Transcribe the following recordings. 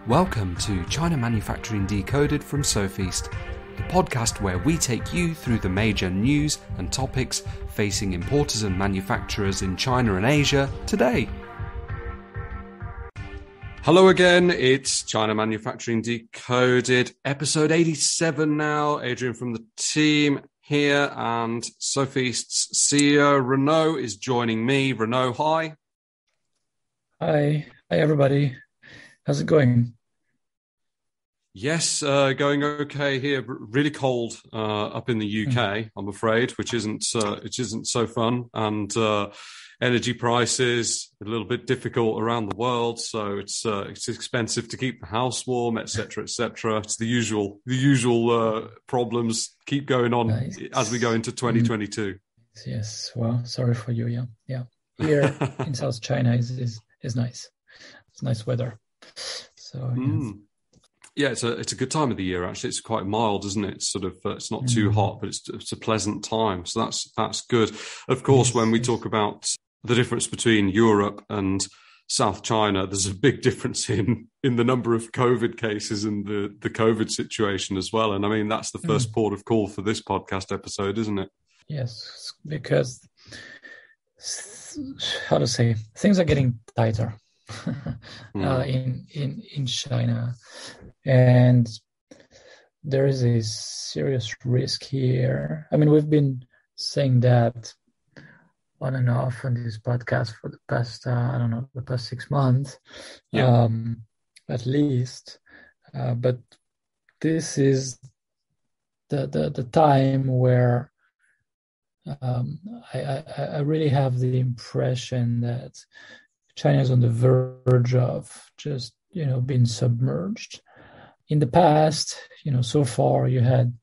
Welcome to China Manufacturing Decoded from Sofeast, the podcast where we take you through the major news and topics facing importers and manufacturers in China and Asia today. Hello again, it's China Manufacturing Decoded, episode 87 now. Adrian from the team here, and Sofeast's CEO Renaud is joining me. Renaud, hi. Hi everybody. How's it going? Yes, going okay here. Really cold up in the UK, I'm afraid, which isn't so fun. And energy prices a little bit difficult around the world, so it's expensive to keep the house warm, etc., etc. It's the usual problems keep going on as we go into 2022. Yes, well, sorry for you. Yeah. Here in South China is nice. It's nice weather. So yeah, it's a good time of the year. Actually, it's quite mild, isn't it? It's sort of it's not too hot, but it's a pleasant time. So that's good. Of course, when we talk about the difference between Europe and South China, there's a big difference in the number of COVID cases and the COVID situation as well. And I mean, that's the first port of call for this podcast episode, isn't it? Yes, because how to say, things are getting tighter. in China, and there is a serious risk here. I mean, we've been saying that on and off on this podcast for the past the past 6 months, at least. But this is the time where I really have the impression that China is on the verge of just, being submerged. In the past, so far you had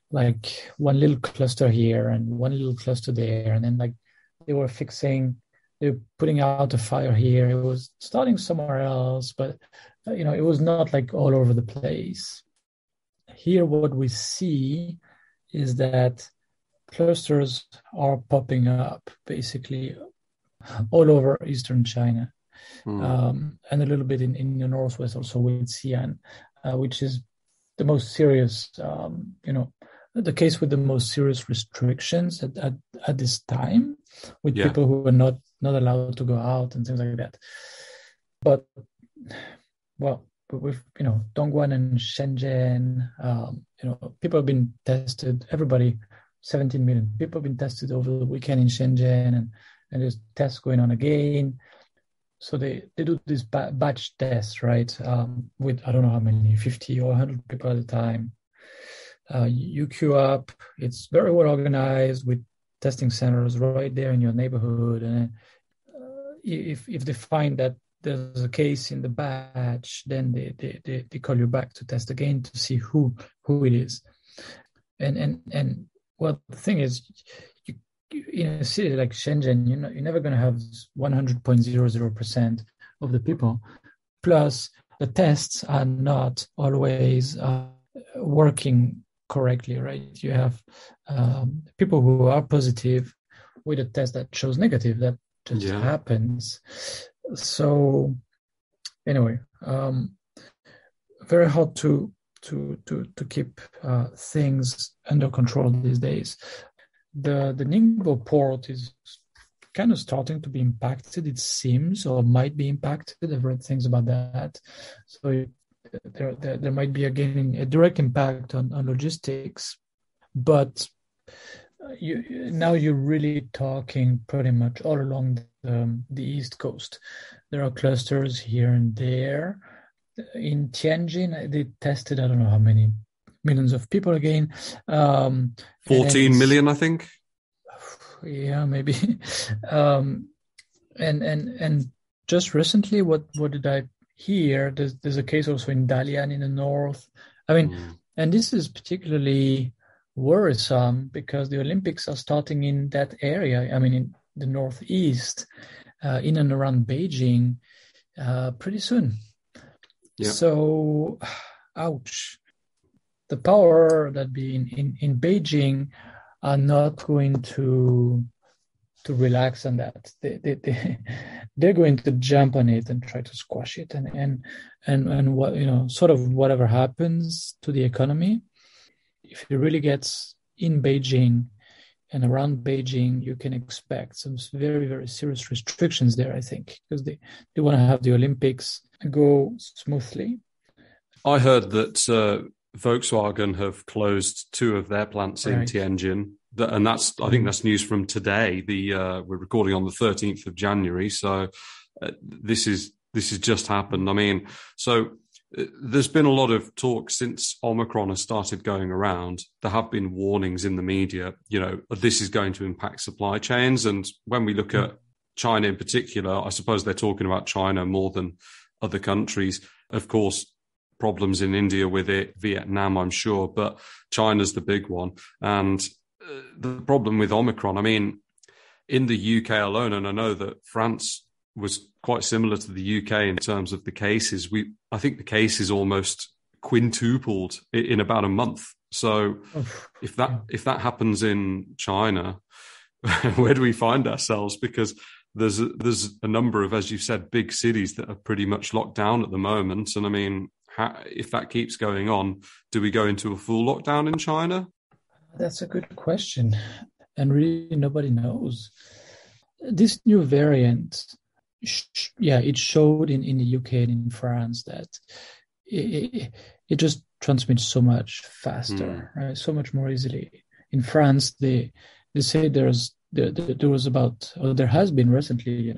like one little cluster here and one little cluster there. And then like they were putting out a fire here. It was starting somewhere else, but, it was not like all over the place. Here, what we see is that clusters are popping up basically all over eastern China, and a little bit in the northwest also with Xi'an, which is the most serious, the case with the most serious restrictions at this time, with people who are not allowed to go out and things like that. But with Dongguan and Shenzhen, people have been tested. 17 million people have been tested over the weekend in Shenzhen, and there's tests going on again. So they do this batch tests, right? With, I don't know how many, 50 or 100 people at a time. You queue up. It's very well organized with testing centers right there in your neighborhood. And if they find that there's a case in the batch, then they call you back to test again to see who it is. And well, the thing is, in a city like Shenzhen, you're never going to have 100.00% of the people. Plus, the tests are not always working correctly, right? You have people who are positive with a test that shows negative. That just happens. So, anyway, very hard to keep things under control these days. The Ningbo port is kind of starting to be impacted, it seems, or might be impacted. I've read things about that. So there might be again a direct impact on logistics. But you're really talking pretty much all along the East Coast. There are clusters here and there. In Tianjin, they tested, I don't know how many millions of people again. 14 million, I think. Yeah, maybe. And just recently, what did I hear? There's a case also in Dalian in the north. I mean, and this is particularly worrisome because the Olympics are starting in that area. I mean, in the northeast, in and around Beijing, pretty soon. Yeah. So, ouch. The power that be in Beijing are not going to to relax on that. They're going to jump on it and try to squash it, and what, sort of whatever happens to the economy, if it really gets in Beijing and around Beijing, you can expect some very, very serious restrictions there, I think, because they want to have the Olympics go smoothly. I heard that Volkswagen have closed 2 of their plants in Tianjin. And I think that's news from today. We're recording on the 13th of January. So this is just happened. I mean, so there's been a lot of talk since Omicron has started going around. There have been warnings in the media, this is going to impact supply chains. And when we look at China in particular, I suppose they're talking about China more than other countries. Of course, problems in India with it, Vietnam, I'm sure, but China's the big one. And the problem with Omicron, I mean, in the UK alone, and I know that France was quite similar to the UK in terms of the cases. I think the cases almost quintupled in about a month. So if that happens in China, where do we find ourselves? Because there's a number of, as you said, big cities that are pretty much locked down at the moment. And I mean, if that keeps going on, do we go into a full lockdown in China? That's a good question. And really, nobody knows. This new variant, it showed in the UK and in France that it just transmits so much faster, right? So much more easily. In France, they say there has been recently,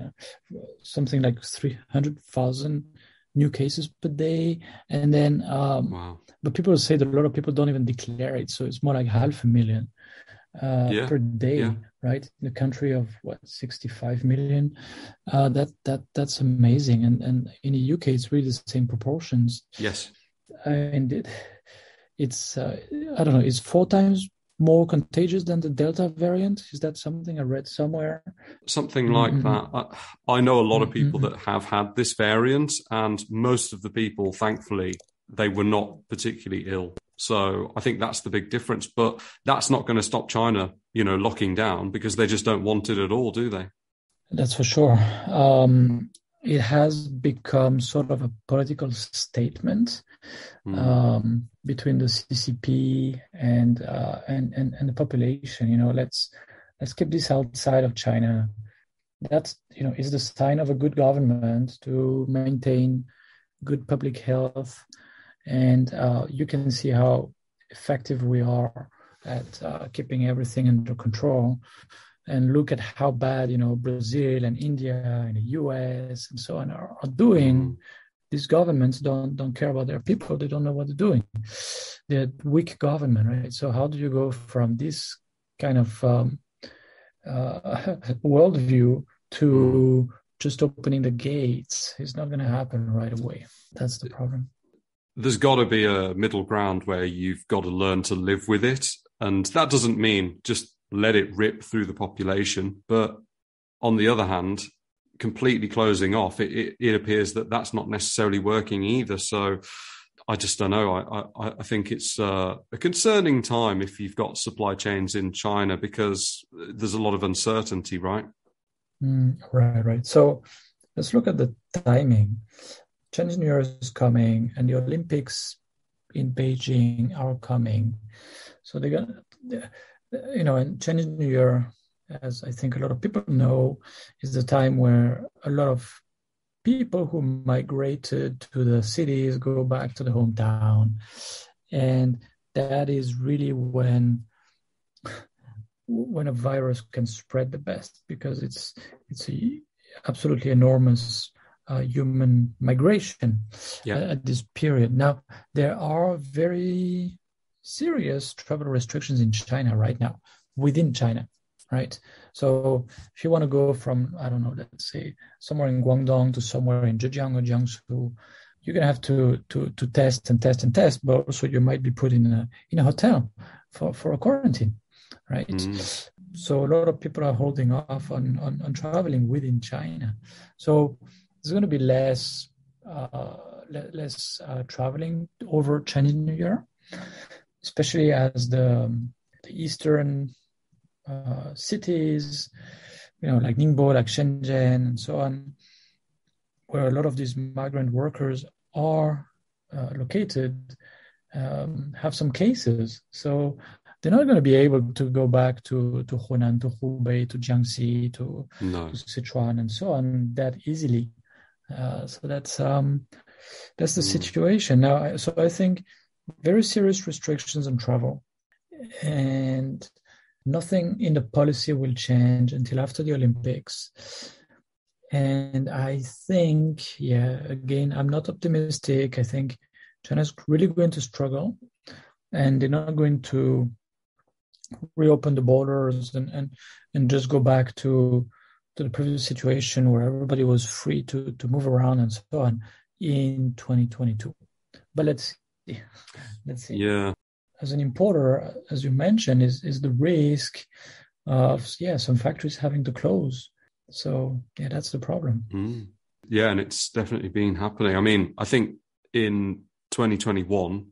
something like 300,000 new cases per day, and then wow. But people say that a lot of people don't even declare it, so it's more like 500,000 per day, right? In a country of 65 million, that's amazing, and in the UK it's really the same proportions. Yes, and it's I don't know, it's 4 times more contagious than the Delta variant. Is that something I read somewhere? Something like that. I know a lot of people that have had this variant, and most of the people, thankfully, they were not particularly ill. So I think that's the big difference. But that's not going to stop China, locking down, because they just don't want it at all, do they? That's for sure. It has become sort of a political statement between the CCP and the population. Let's keep this outside of China. That's is the sign of a good government to maintain good public health, and you can see how effective we are at keeping everything under control. And look at how bad, Brazil and India and the US and so on are doing. These governments don't care about their people. They don't know what they're doing. They're weak government, right? So how do you go from this kind of worldview to just opening the gates? It's not going to happen right away. That's the problem. There's got to be a middle ground where you've got to learn to live with it. And that doesn't mean just let it rip through the population. But on the other hand, completely closing off, it appears that that's not necessarily working either. So I just don't know. I think it's a concerning time if you've got supply chains in China, because there's a lot of uncertainty, right? Right. So let's look at the timing. Chinese New Year is coming, and the Olympics in Beijing are coming. So they're going to... and Chinese New Year, as I think a lot of people know, is the time where a lot of people who migrated to the cities go back to the hometown. And that is really when a virus can spread the best, because it's absolutely enormous human migration at this period. Now, there are very serious travel restrictions in China right now, within China, right? So if you want to go from, I don't know, let's say somewhere in Guangdong to somewhere in Zhejiang or Jiangsu, you're gonna have to test and test and test, but also you might be put in a hotel for a quarantine, right? So a lot of people are holding off on traveling within China. So there's going to be less traveling over Chinese New Year, especially as the eastern cities like Ningbo, like Shenzhen, and so on, where a lot of these migrant workers are located, have some cases. So they're not going to be able to go back to Hunan, to Hubei, to Jiangxi, to Sichuan, and so on that easily. So that's the situation now. So I think very serious restrictions on travel, and nothing in the policy will change until after the Olympics. And I think, again, I'm not optimistic. I think China's really going to struggle, and they're not going to reopen the borders and just go back to the previous situation where everybody was free to move around and so on in 2022. But let's see. Yeah. As an importer, as you mentioned, is the risk of some factories having to close. So that's the problem. Yeah, and it's definitely been happening. I mean, I think in 2021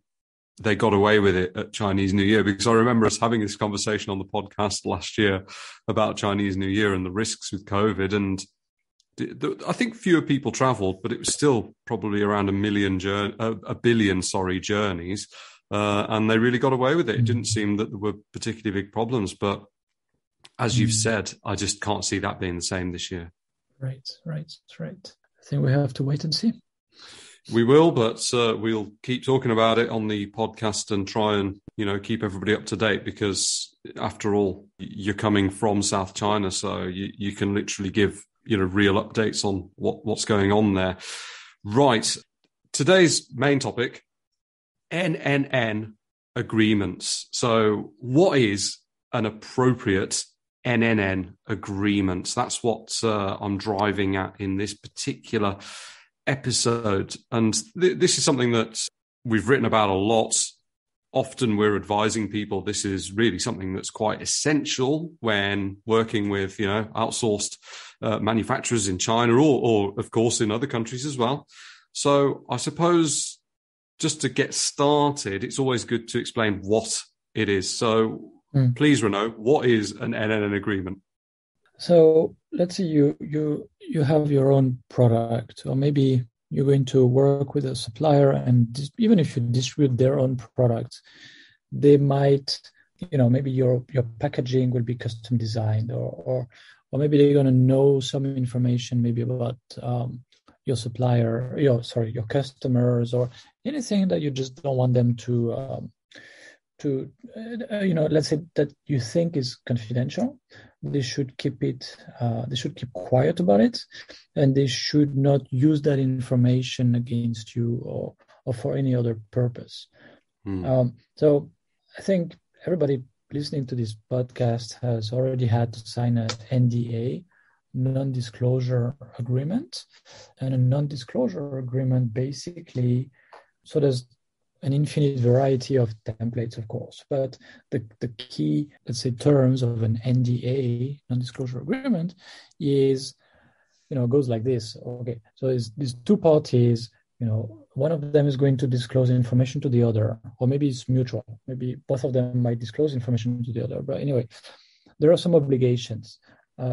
they got away with it at Chinese New Year, because I remember us having this conversation on the podcast last year about Chinese New Year and the risks with COVID. And I think fewer people traveled, but it was still probably around a billion journeys. And they really got away with it. It didn't seem that there were particularly big problems, but as you've said, I just can't see that being the same this year. Right. I think we have to wait and see. We will, but we'll keep talking about it on the podcast and try and, keep everybody up to date, because after all, you're coming from South China, so you can literally give, real updates on what's going on there. Right. Today's main topic, NNN agreements. So what is an appropriate NNN agreement? That's what I'm driving at in this particular episode. And this is something that we've written about a lot. Often we're advising people this is really something that's quite essential when working with, outsourced manufacturers in China or of course in other countries as well. So I suppose just to get started, it's always good to explain what it is. So please, Renaud, what is an NNN agreement? So let's say you have your own product, or maybe you're going to work with a supplier, and even if you distribute their own products, they might, maybe your packaging will be custom designed, or maybe they're going to know some information maybe about your supplier, your customers, or anything that you just don't want them to let's say that you think is confidential. They should keep it. They should keep quiet about it, and they should not use that information against you or for any other purpose. So I think everybody listening to this podcast has already had to sign an NDA, non-disclosure agreement, and a non-disclosure agreement basically. So there's an infinite variety of templates, of course, but the key, let's say, terms of an NDA, non-disclosure agreement, is, goes like this. Okay, so these two parties, one of them is going to disclose information to the other, or maybe it's mutual. Maybe both of them might disclose information to the other. But anyway, there are some obligations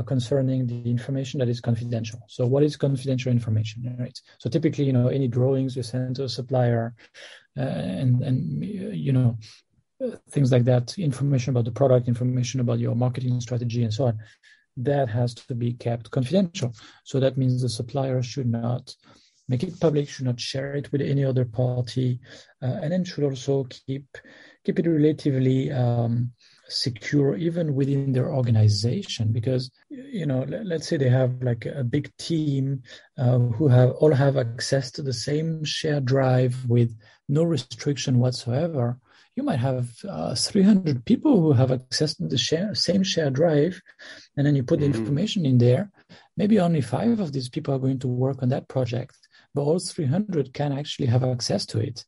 concerning the information that is confidential. So what is confidential information, right? So typically, any drawings you send to a supplier and things like that, information about the product, information about your marketing strategy and so on, that has to be kept confidential. So that means the supplier should not make it public, should not share it with any other party, and then should also keep it relatively secure even within their organization, because let's say they have like a big team who all have access to the same shared drive with no restriction whatsoever. You might have 300 people who have access to the same shared drive, and then you put the information in there. Maybe only 5 of these people are going to work on that project, but all 300 can actually have access to it.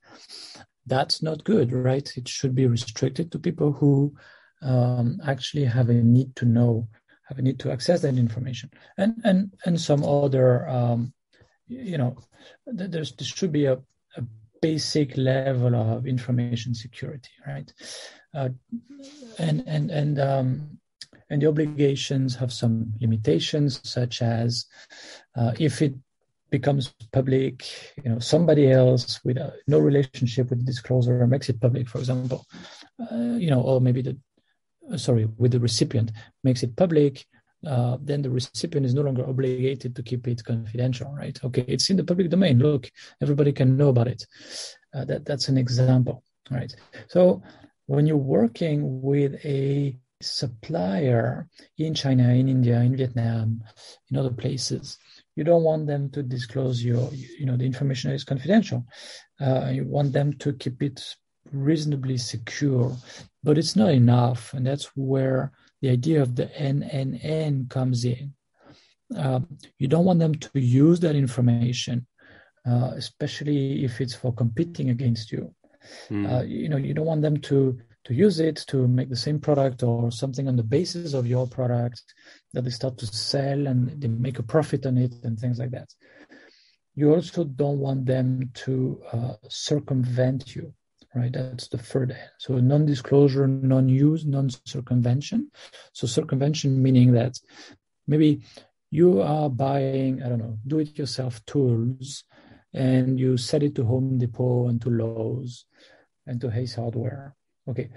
That's not good, right? It should be restricted to people who actually have a need to know, have a need to access that information, and some other, there should be a basic level of information security, right? And And the obligations have some limitations, such as if it becomes public, somebody else with no relationship with the disclosure makes it public, for example, or maybe with the recipient makes it public, then the recipient is no longer obligated to keep it confidential, right? Okay, it's in the public domain. Look, everybody can know about it. That's an example, right? So when you're working with a supplier in China, in India, in Vietnam, in other places, you don't want them to disclose the information is confidential. You want them to keep it reasonably secure, but it's not enough. And that's where the idea of the NNN comes in. You don't want them to use that information, especially if it's for competing against you. You don't want them to use it to make the same product or something on the basis of your product that they start to sell and they make a profit on it and things like that. You also don't want them to circumvent you, right? That's the third N. So non-disclosure, non-use, non-circumvention. So circumvention meaning that maybe you are buying, do-it-yourself tools, and you sell it to Home Depot and to Lowe's and to Ace Hardware. Okay,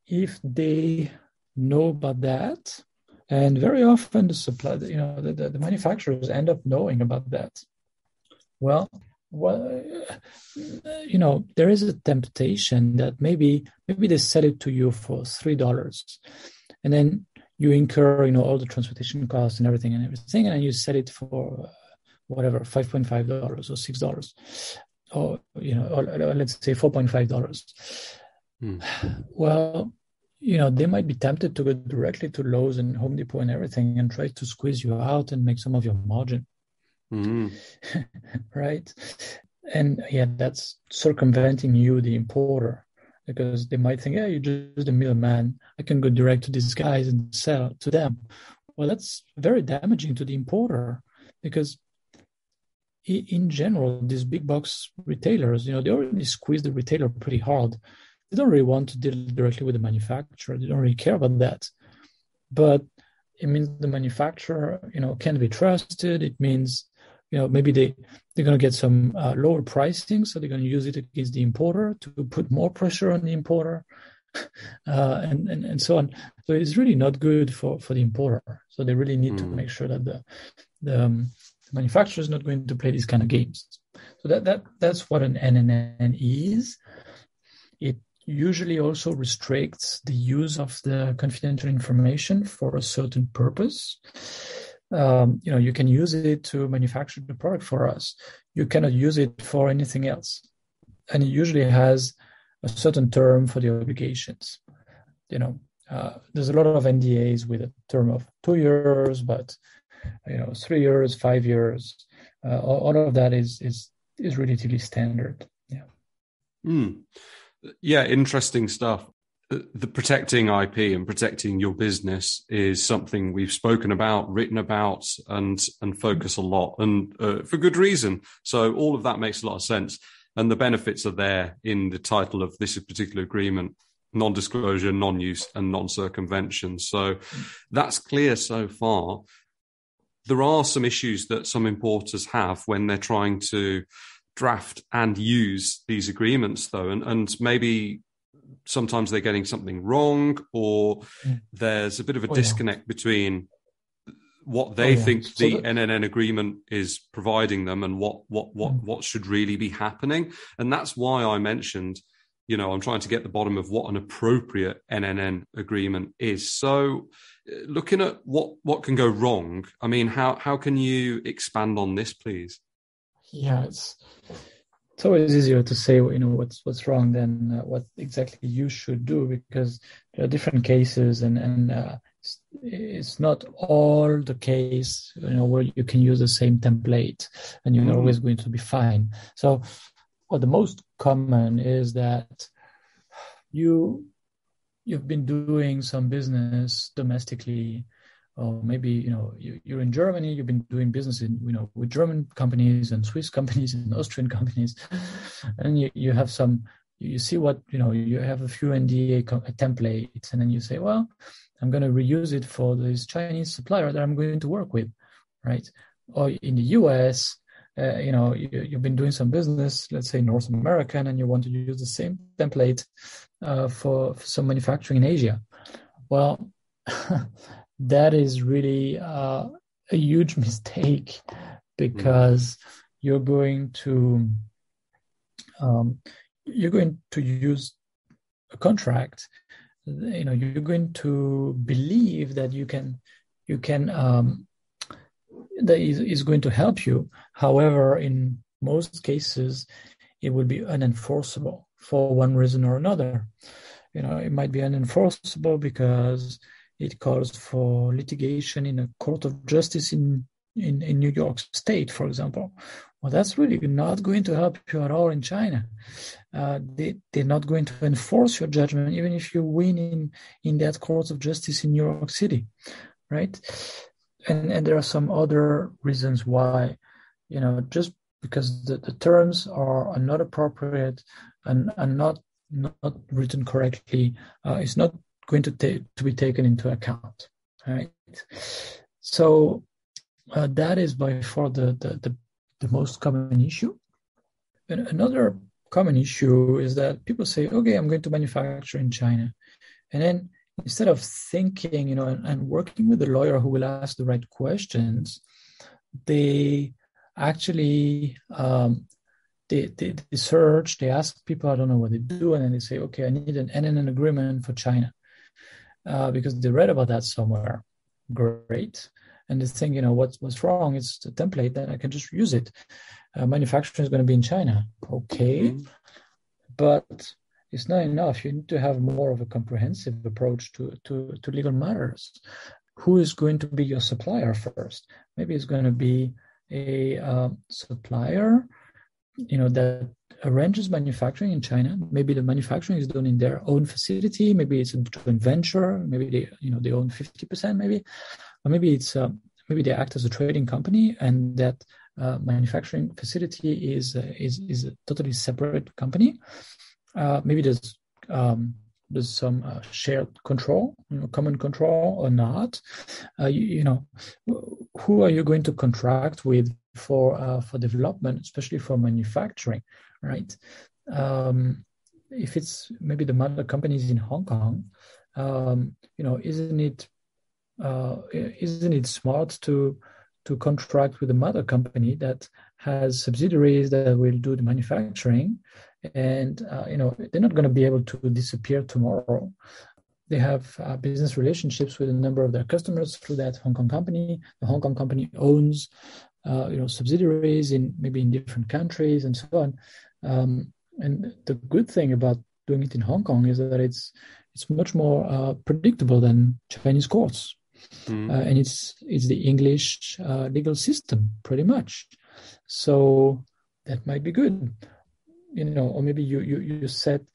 if they know about that, and very often the manufacturers end up knowing about that. Well, there is a temptation that maybe they sell it to you for $3, and then you incur all the transportation costs and everything, and then you sell it for whatever, $5.5 or $6, or let's say $4.5. Well, they might be tempted to go directly to Lowe's and Home Depot and everything and try to squeeze you out and make some of your margin. Right? And that's circumventing you, the importer, because they might think, you're just a middleman. I can go direct to these guys and sell to them. Well, that's very damaging to the importer, because in general, these big box retailers, they already squeeze the retailer pretty hard. They don't really want to deal directly with the manufacturer. They don't really care about that. But it means the manufacturer, can't be trusted. It means, maybe they're going to get some lower pricing, so they're going to use it against the importer to put more pressure on the importer, and so on. So it's really not good for the importer. So they really need to make sure that the manufacturer is not going to play these kind of games. So that's what an NNN is. It usually also restricts the use of the confidential information for a certain purpose. You can use it to manufacture the product for us. You cannot use it for anything else. And it usually has a certain term for the obligations. There's a lot of NDAs with a term of 2 years, but 3 years, 5 years, all of that is relatively standard. Yeah, interesting stuff. The protecting IP and protecting your business is something we've spoken about, written about, and focus a lot, and for good reason. So all of that makes a lot of sense, and the benefits are there in the title of this particular agreement: non-disclosure, non-use, and non-circumvention. So that's clear so far. There are some issues that some importers have when they're trying to draft and use these agreements, though, and maybe sometimes they're getting something wrong, or there's a bit of a disconnect between what they think the NNN agreement is providing them and what should really be happening. And that's why I mentioned, I'm trying to get the bottom of what an appropriate NNN agreement is. So looking at what can go wrong, I mean, how can you expand on this, please? Yeah, it's always easier to say, what's wrong than what exactly you should do, because there are different cases, and it's not all the case, where you can use the same template and you're always going to be fine. So, the most common is that you've been doing some business domestically, or maybe, you're in Germany, you've been doing business with German companies and Swiss companies and Austrian companies, and you have some you see what, you have a few NDA templates, and then you say, well, I'm going to reuse it for this Chinese supplier that I'm going to work with, right? Or in the US, you've been doing some business, let's say North America, and you want to use the same template for some manufacturing in Asia. Well, that is really a huge mistake, because you're going to use a contract. You're going to believe that that is going to help you. However, in most cases, it will be unenforceable for one reason or another. It might be unenforceable because it calls for litigation in a court of justice in New York State, for example. Well, that's really not going to help you at all in China. They're not going to enforce your judgment, even if you win in that court of justice in New York City, right? And there are some other reasons why, just because the terms are not appropriate and not written correctly, it's not going to be taken into account, right? So that is by far the most common issue. And another common issue is that people say, okay, I'm going to manufacture in China. And then instead of thinking, and working with a lawyer who will ask the right questions, they actually they search, they ask people, I don't know what they do, and then they say, okay, I need an NNN agreement for China because they read about that somewhere. Great. And they think, what's wrong? It's the template, that I can just use it. Manufacturing is going to be in China. Okay. But it's not enough. You need to have more of a comprehensive approach to legal matters. Who is going to be your supplier first? Maybe it's going to be a supplier, that arranges manufacturing in China. Maybe the manufacturing is done in their own facility. Maybe it's a joint venture. Maybe they own 50%. Maybe, or maybe they act as a trading company, and that manufacturing facility is a totally separate company. Maybe there's some shared control, common control or not. Who are you going to contract with for development, especially for manufacturing, right? If it's maybe the mother company is in Hong Kong, isn't it smart to contract with the mother company that has subsidiaries that will do the manufacturing? And they're not going to be able to disappear tomorrow. They have business relationships with a number of their customers through that Hong Kong company. The Hong Kong company owns subsidiaries in different countries and so on. And the good thing about doing it in Hong Kong is that it's much more predictable than Chinese courts. And it's the English legal system pretty much. So that might be good. Or maybe you set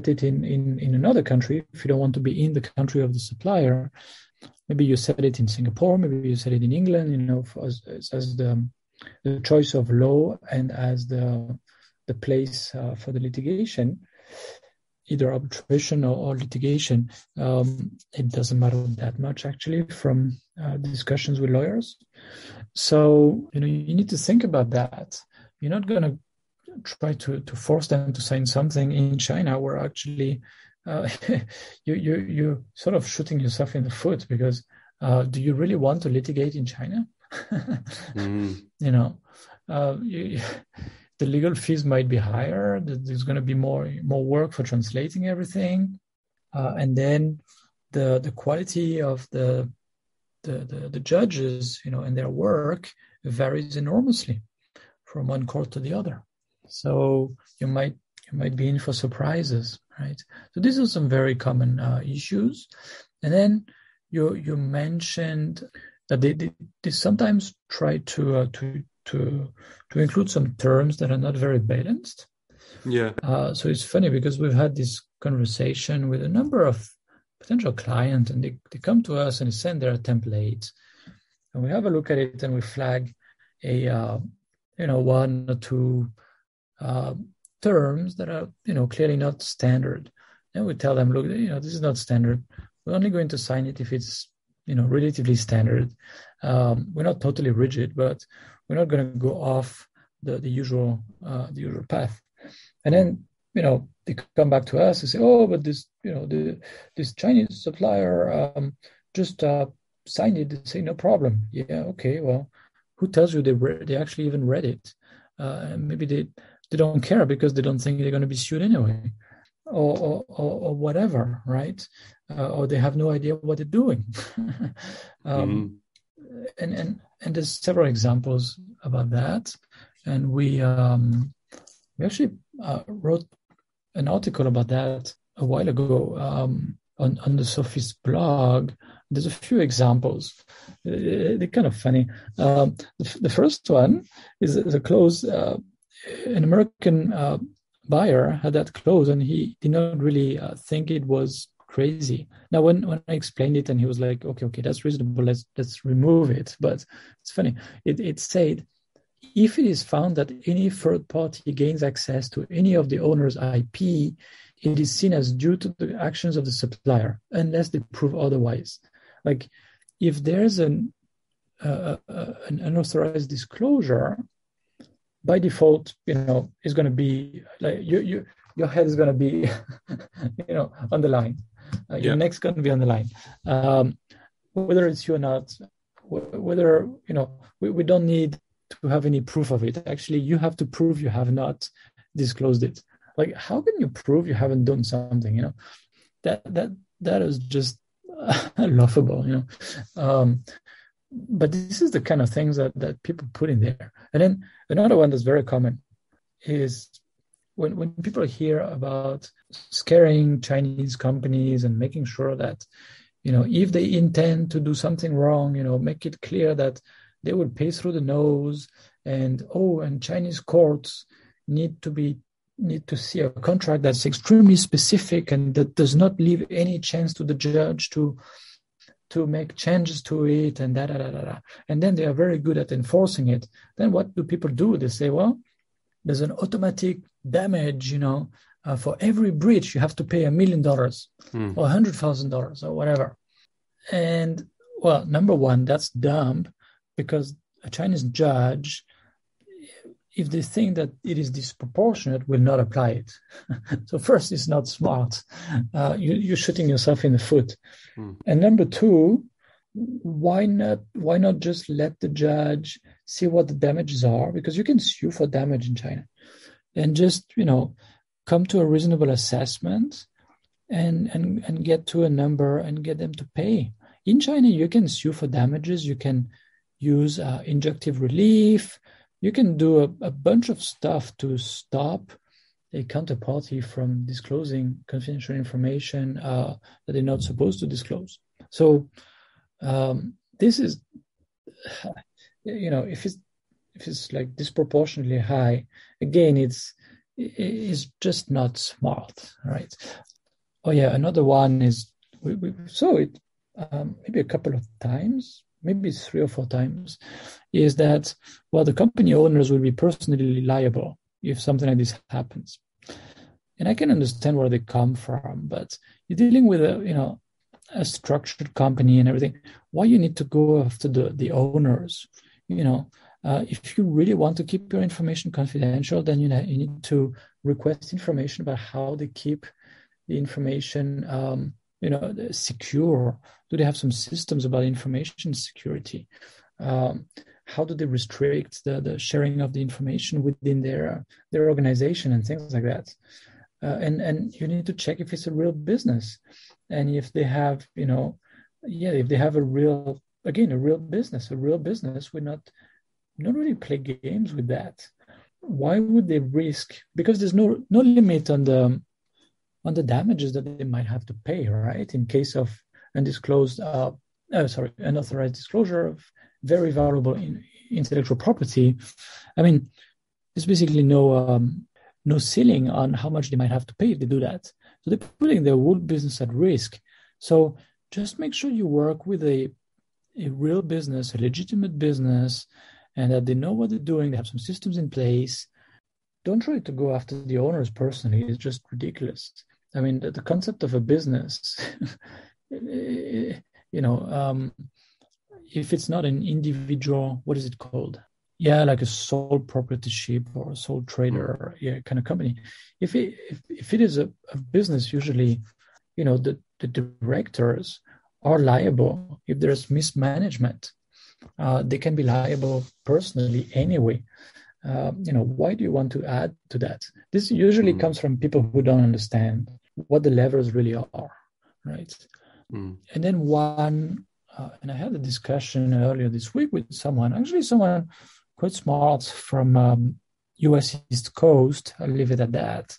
it in another country. If you don't want to be in the country of the supplier, maybe you set it in Singapore, maybe you set it in England, as the choice of law and as the place for the litigation, either arbitration or litigation. It doesn't matter that much, actually, from discussions with lawyers. So, you need to think about that. You're not going to try to force them to sign something in China where actually you're sort of shooting yourself in the foot, because do you really want to litigate in China? The legal fees might be higher. There's going to be more work for translating everything, and then the quality of the judges, and their work varies enormously from one court to the other. So you might be in for surprises, right? So these are some very common issues. And then you mentioned that they sometimes try to include some terms that are not very balanced. Yeah. So it's funny because we've had this conversation with a number of potential clients, and they come to us and they send their templates, and we have a look at it and we flag a one or two terms that are, clearly not standard. And we tell them, look, this is not standard. We're only going to sign it if it's, relatively standard. We're not totally rigid, but we're not going to go off the usual path. And then, they come back to us and say, oh, but this, this Chinese supplier just signed it. They say, no problem. Yeah, okay, well, who tells you they actually even read it? Maybe they don't care because they don't think they're going to be sued anyway, or whatever, right? Or they have no idea what they're doing. And there's several examples about that. And we actually wrote an article about that a while ago on the Sofeast blog. There's a few examples. They're kind of funny. The first one is a clothes. An American buyer had that clothes, and he did not really think it was crazy. Now, when I explained it, and he was like, "Okay, that's reasonable. Let's remove it." But it's funny. It said, if it is found that any third party gains access to any of the owner's IP, it is seen as due to the actions of the supplier, unless they prove otherwise. Like, if there's an unauthorized disclosure, by default, it's going to be like your head is going to be, on the line. Your neck's going to be on the line. Whether it's you or not, whether, we don't need to have any proof of it. Actually, you have to prove you have not disclosed it. Like, how can you prove you haven't done something? That is just laughable. But this is the kind of things that people put in there. And then another one that's very common is when people hear about scaring Chinese companies and making sure that, if they intend to do something wrong, make it clear that they will pay through the nose, and Chinese courts need to see a contract that's extremely specific and that does not leave any chance to the judge to make changes to it, and and then they are very good at enforcing it. Then what do people do? They say, well, there's an automatic damage, for every breach you have to pay $1 million or $100,000 or whatever. And well, number one, that's dumb, because a Chinese judge, if they think that it is disproportionate, will not apply it. So first, it's not smart. You're shooting yourself in the foot. And number two, why not just let the judge see what the damages are? Because you can sue for damage in China, and just come to a reasonable assessment and get to a number and get them to pay. In China, you can sue for damages. You can use injunctive relief. You can do a bunch of stuff to stop a counterparty from disclosing confidential information that they're not supposed to disclose. So this is, if it's like disproportionately high, again, it's just not smart, right? Oh yeah, another one is we saw it maybe a couple of times, maybe 3 or 4 times, is that, well, the company owners will be personally liable if something like this happens. And I can understand where they come from, but you're dealing with a structured company and everything. Why you need to go after the owners? If you really want to keep your information confidential, then you need to request information about how they keep the information secure. Do they have some systems about information security? How do they restrict the sharing of the information within their organization and things like that? And you need to check if it's a real business, and if they have, if they have a real business would not really play games with that. Why would they risk? Because there's no limit on the damages that they might have to pay, right? In case of unauthorized disclosure of very valuable intellectual property. I mean, there's basically no ceiling on how much they might have to pay if they do that. So they're putting their whole business at risk. So just make sure you work with a real business, a legitimate business, and that they know what they're doing. They have some systems in place. don't try to go after the owners personally. It's just ridiculous. I mean, the concept of a business, if it's not an individual, what is it called? Yeah, like a sole proprietorship or a sole trader, kind of company. If it is a business, usually, the directors are liable if there's mismanagement. They can be liable personally anyway. Why do you want to add to that? This usually comes from people who don't understand what the levers really are, right? And then and I had a discussion earlier this week with someone quite smart from U.S. East Coast. I'll leave it at that.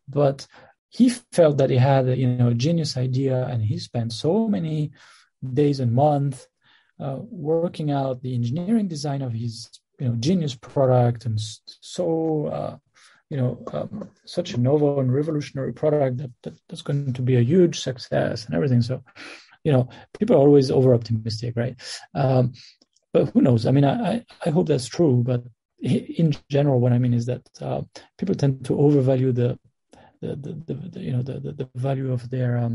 But he felt that he had a genius idea, and he spent so many days and months working out the engineering design of his genius product, and such a novel and revolutionary product that's going to be a huge success and everything. So people are always over optimistic, right? But who knows? I mean, I hope that's true. But in general, what I mean is that people tend to overvalue the value of their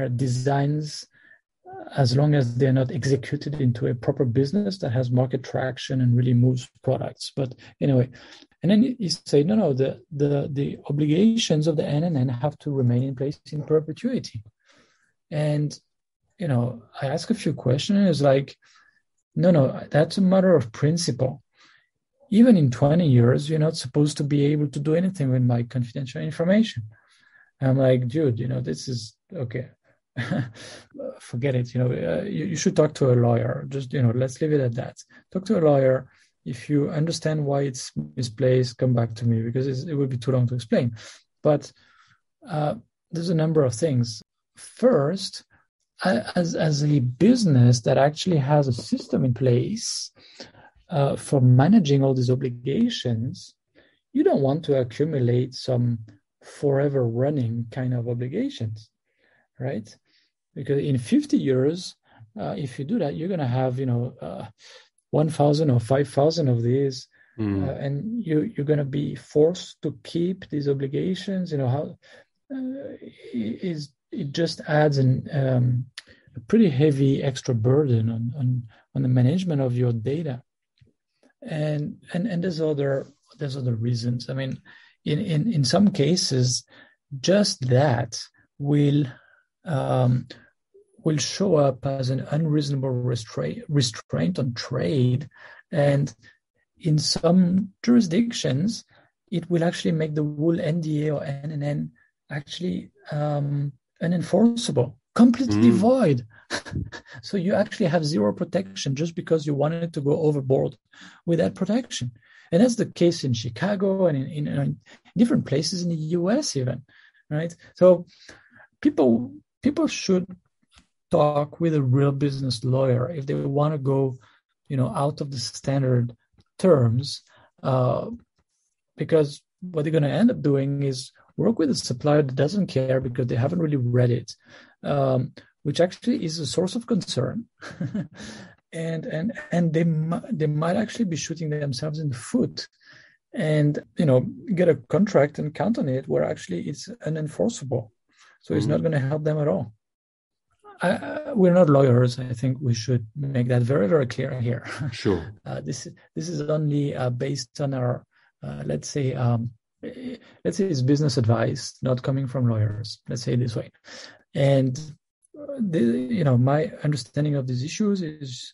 designs, as long as they're not executed into a proper business that has market traction and really moves products. But anyway, and then you say, no, the obligations of the NNN have to remain in place in perpetuity. And I ask a few questions. It's like, no, that's a matter of principle. Even in 20 years, you're not supposed to be able to do anything with my confidential information. I'm like, dude, this is okay. Forget it. You should talk to a lawyer. Just, let's leave it at that. Talk to a lawyer. If you understand why it's misplaced, come back to me, because it would be too long to explain. But there's a number of things. First, as a business that actually has a system in place for managing all these obligations, you don't want to accumulate some forever running kind of obligations, right? Because in 50 years, if you do that, you're going to have, 1,000 or 5,000 of these, and you're going to be forced to keep these obligations. It just adds a pretty heavy extra burden on the management of your data, and there's other reasons. I mean, in some cases, just that will show up as an unreasonable restraint on trade, and in some jurisdictions, it will actually make the whole NDA or NNN actually unenforceable, completely void. So you actually have zero protection just because you wanted to go overboard with that protection. And that's the case in Chicago and in different places in the US even, right? So people should talk with a real business lawyer if they want to go, out of the standard terms, because what they're going to end up doing is work with a supplier that doesn't care because they haven't really read it, which actually is a source of concern. and they might actually be shooting themselves in the foot and, get a contract and count on it where actually it's unenforceable. So it's not going to help them at all. We're not lawyers. I think we should make that very, very clear here. Sure. This is only based on our, let's say it's business advice, not coming from lawyers. Let's say it this way. And my understanding of these issues is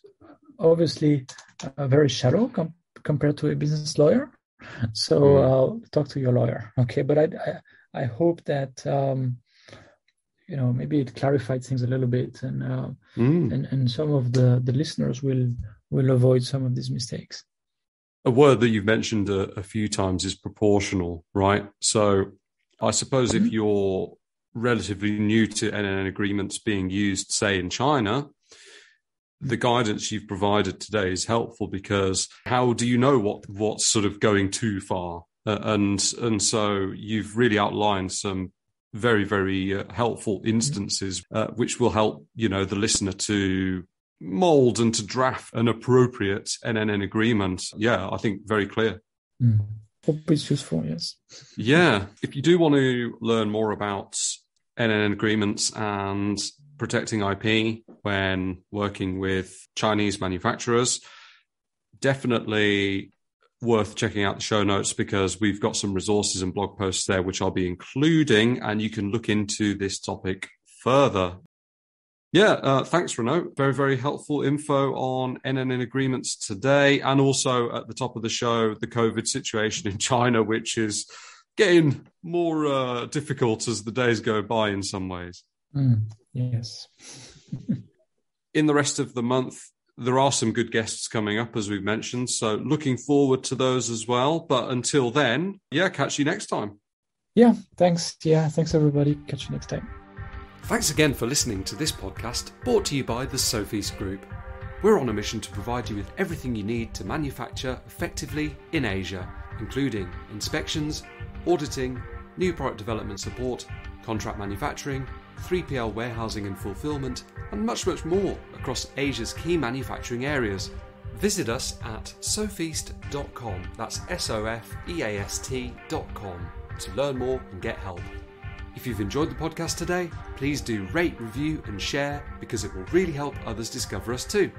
obviously very shallow compared to a business lawyer. So talk to your lawyer, okay? But I hope that maybe it clarified things a little bit, and some of the listeners will avoid some of these mistakes. A word that you've mentioned a few times is proportional, right? So I suppose if you're relatively new to NNN agreements being used, say, in China, the guidance you've provided today is helpful, because how do you know what's sort of going too far? And so you've really outlined some very, very helpful instances, which will help, the listener to mold and to draft an appropriate NNN agreement. Yeah, I think very clear. Hope it's useful, yes. Yeah. If you do want to learn more about NNN agreements and protecting IP when working with Chinese manufacturers, definitely worth checking out the show notes, because we've got some resources and blog posts there which I'll be including, and you can look into this topic further. Yeah, thanks, Renaud. Very, very helpful info on NNN agreements today, and also at the top of the show, the COVID situation in China, which is getting more difficult as the days go by in some ways. Yes. In the rest of the month, there are some good guests coming up, as we've mentioned, so looking forward to those as well. But until then, catch you next time. Yeah, thanks. Yeah, thanks, everybody. Catch you next time. Thanks again for listening to this podcast, brought to you by the Sofeast Group. We're on a mission to provide you with everything you need to manufacture effectively in Asia, including inspections, auditing, new product development support, contract manufacturing, 3PL warehousing and fulfillment, and much, much more across Asia's key manufacturing areas. Visit us at sofeast.com, that's SOFEAST.com, to learn more and get help. If you've enjoyed the podcast today, please do rate, review and share, because it will really help others discover us too.